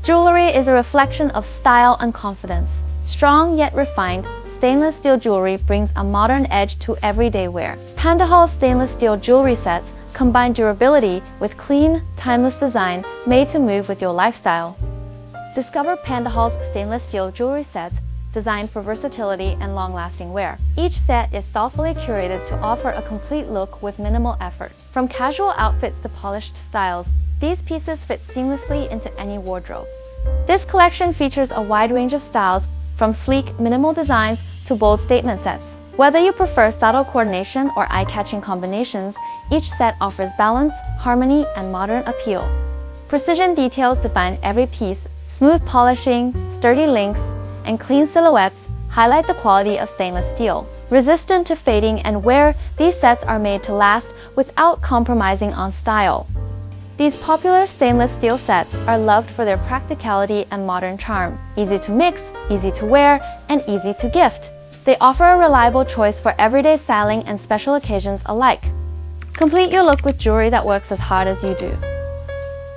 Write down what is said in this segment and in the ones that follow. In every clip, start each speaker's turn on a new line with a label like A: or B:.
A: Jewelry is a reflection of style and confidence. Strong yet refined, stainless steel jewelry brings a modern edge to everyday wear. Panda Hall stainless steel jewelry sets combine durability with clean, timeless design made to move with your lifestyle. Discover Panda Hall's stainless steel jewelry sets designed for versatility and long-lasting wear. Each set is thoughtfully curated to offer a complete look with minimal effort. From casual outfits to polished styles, these pieces fit seamlessly into any wardrobe. This collection features a wide range of styles, from sleek, minimal designs to bold statement sets. Whether you prefer subtle coordination or eye-catching combinations, each set offers balance, harmony, and modern appeal. Precision details define every piece. Smooth polishing, sturdy links, and clean silhouettes highlight the quality of stainless steel. Resistant to fading and wear, these sets are made to last without compromising on style. These popular stainless steel sets are loved for their practicality and modern charm. Easy to mix, easy to wear, and easy to gift. They offer a reliable choice for everyday styling and special occasions alike. Complete your look with jewelry that works as hard as you do.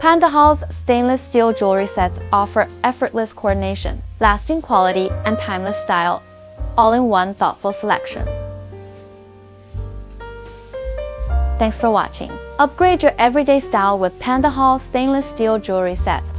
A: Panda Hall's stainless steel jewelry sets offer effortless coordination, lasting quality, and timeless style, all in one thoughtful selection. Thanks for watching. Upgrade your everyday style with Panda Hall stainless steel jewelry sets.